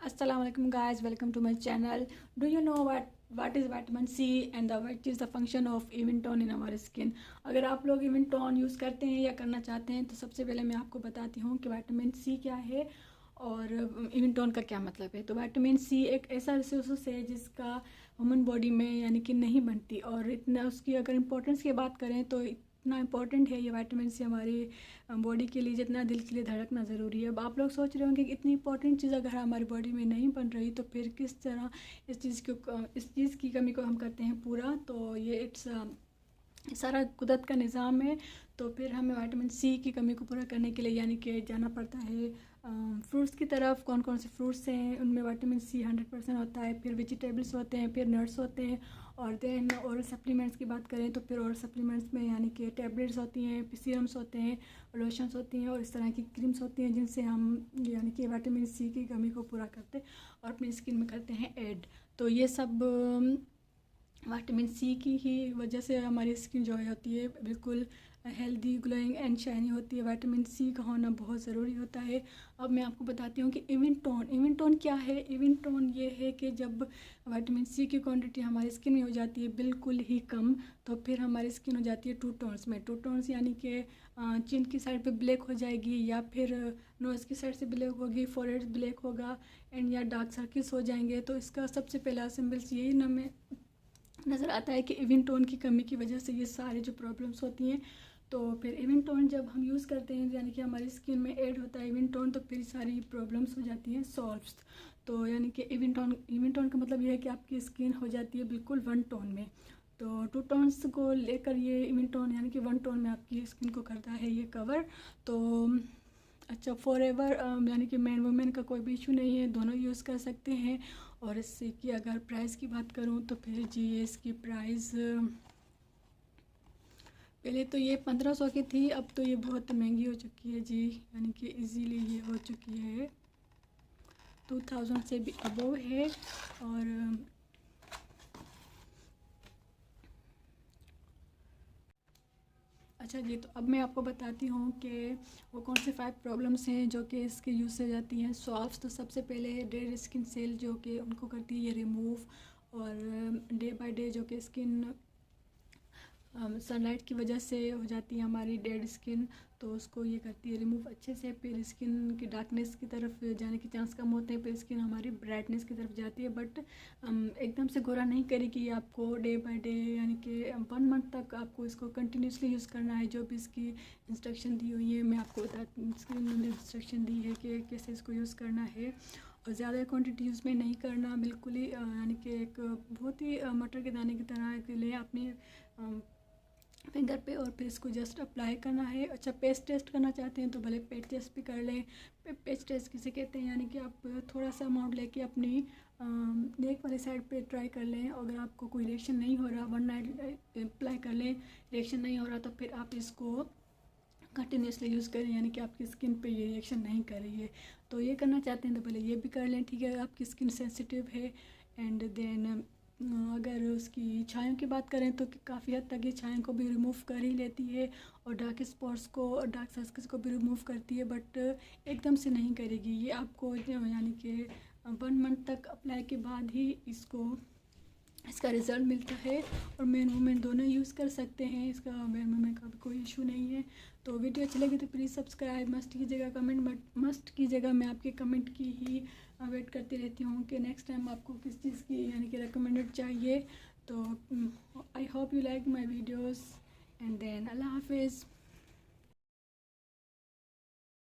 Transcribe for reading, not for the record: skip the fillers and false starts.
Assalamu alaikum guys, welcome to my channel. Do you know what is vitamin C and what is the function of Eventone in our skin? अगर आप लोग Eventone use करते हैं या करना चाहते हैं तो सबसे पहले मैं आपको बताती हूँ कि विटामिन सी क्या है और Eventone का क्या मतलब है। तो विटामिन सी एक ऐसा रिसोर्स है जिसका ह्यूमन बॉडी में यानी कि नहीं बनती, और इतना उसकी अगर इम्पोर्टेंस की बात करें तो इतना इम्पॉर्टेंट है ये विटामिन सी हमारी बॉडी के लिए जितना दिल के लिए धड़कना ज़रूरी है। अब आप लोग सोच रहे होंगे कि इतनी इंपॉर्टेंट चीज़ अगर हमारी बॉडी में नहीं बन रही तो फिर किस तरह इस चीज़ की कमी को हम करते हैं पूरा। तो ये सारा कुदरत का निज़ाम है। तो फिर हमें विटामिन सी की कमी को पूरा करने के लिए यानी कि जाना पड़ता है फ्रूट्स की तरफ। कौन कौन से फ्रूट्स हैं उनमें विटामिन सी 100% होता है, फिर वेजिटेबल्स होते हैं, फिर नट्स होते हैं, और देन ओरल सप्लीमेंट्स की बात करें तो फिर ओरल सप्लीमेंट्स में यानी कि टैबलेट्स होती हैं, सीरम्स होते हैं, लोशंस होती हैं और इस तरह की क्रीम्स होती हैं जिनसे हम यानी कि विटामिन सी की कमी को पूरा करते और अपनी स्किन में करते हैं ऐड। तो ये सब विटामिन सी की ही वजह से हमारी स्किन जो होती है बिल्कुल हेल्दी, ग्लोइंग एंड शाइनी होती है। विटामिन सी का होना बहुत ज़रूरी होता है। अब मैं आपको बताती हूँ कि इवेंटोन क्या है। इवेंटोन ये है कि जब विटामिन सी की क्वांटिटी हमारी स्किन में हो जाती है बिल्कुल ही कम, तो फिर हमारी स्किन हो जाती है टू टोन्स में। टू टोन्स यानी कि चिन की साइड पे ब्लैक हो जाएगी, या फिर नोज़ की साइड से ब्लैक होगी, फोरहेड ब्लैक होगा एंड या डार्क सर्किल्स हो जाएंगे। तो इसका सबसे पहला सिम्बल्स यही हमें नज़र आता है कि इवेंटोन की कमी की वजह से ये सारी जो प्रॉब्लम्स होती हैं। तो फिर इवेंटोन जब हम यूज़ करते हैं यानी कि हमारी स्किन में ऐड होता है इवेंटोन, तो फिर सारी प्रॉब्लम्स हो जाती हैं सॉल्व्स। तो यानी कि इवेंटोन का मतलब ये है कि आपकी स्किन हो जाती है बिल्कुल वन टोन में। तो टू टोन्स को लेकर ये इवेंटोन यानी कि वन टोन में आपकी स्किन को करता है ये कवर। तो अच्छा, फॉरएवर यानी कि मैन वुमेन का कोई भी इशू नहीं है, दोनों यूज़ कर सकते हैं। और इससे की अगर प्राइस की बात करूं तो फिर जी इसकी प्राइस पहले तो ये 1500 की थी, अब तो ये बहुत महंगी हो चुकी है जी, यानी कि इजीली ये हो चुकी है 2000 से भी अबव है। और अच्छा जी, तो अब मैं आपको बताती हूँ कि वो कौन से 5 प्रॉब्लम्स हैं जो कि इसके यूज़ से जाती हैं सॉल्व्स। तो सबसे पहले डेड स्किन सेल जो कि उनको करती है ये रिमूव, और डे बाय डे जो कि स्किन सनलाइट की वजह से हो जाती है हमारी डेड स्किन, तो उसको ये करती है रिमूव अच्छे से। फिर स्किन की डार्कनेस की तरफ जाने के चांस कम होते हैं, फिर स्किन हमारी ब्राइटनेस की तरफ जाती है। बट एकदम से गोरा नहीं करेगी, ये आपको डे बाय डे यानी कि 1 मंथ तक आपको इसको कंटिन्यूसली यूज़ करना है। जो भी इसकी इंस्ट्रक्शन दी हुई है मैं आपको इंस्ट्रक्शन दी है कि कैसे इसको यूज़ करना है। और ज़्यादा क्वान्टिटी यूज़ में नहीं करना बिल्कुल ही, यानी कि एक बहुत ही मटर के दाने की तरह के लिए अपनी फिंगर पे, और फिर इसको जस्ट अप्लाई करना है। अच्छा, पेस्ट टेस्ट करना चाहते हैं तो भले पेस्ट टेस्ट भी कर लें। पेस्ट टेस्ट किसे कहते हैं, यानी कि आप थोड़ा सा अमाउंट लेके अपनी नेक वाली साइड पे ट्राई कर लें। अगर आपको कोई रिएक्शन नहीं हो रहा, 1 नाइट अप्लाई कर लें, रिएक्शन नहीं हो रहा तो फिर आप इसको कंटिन्यूसली यूज़ करें, यानी कि आपकी स्किन पे ये रिएक्शन नहीं कर रही है। तो ये करना चाहते हैं तो पहले ये भी कर लें, ठीक है। आपकी स्किन सेंसिटिव है एंड देन अगर उसकी छायों की बात करें तो काफ़ी हद तक ये छायों को भी रिमूव कर ही लेती है, और डार्क स्पॉट्स को और डार्क सर्कल्स को भी रिमूव करती है, बट एकदम से नहीं करेगी। ये आपको यानी कि 1 मंथ तक अप्लाई के बाद ही इसका रिज़ल्ट मिलता है। और मैन वुमेन दोनों यूज़ कर सकते हैं, इसका मैन वुमेन का भी कोई इशू नहीं है। तो वीडियो अच्छी लगी तो प्लीज़ सब्सक्राइब मस्ट कीजिएगा, कमेंट मस्ट कीजिएगा। मैं आपके कमेंट की ही वेट करती रहती हूँ कि नेक्स्ट टाइम आपको किस चीज़ की यानी कि रिकमेंडेड चाहिए। तो I hope you like my videos and then अल्लाह हाफिज़।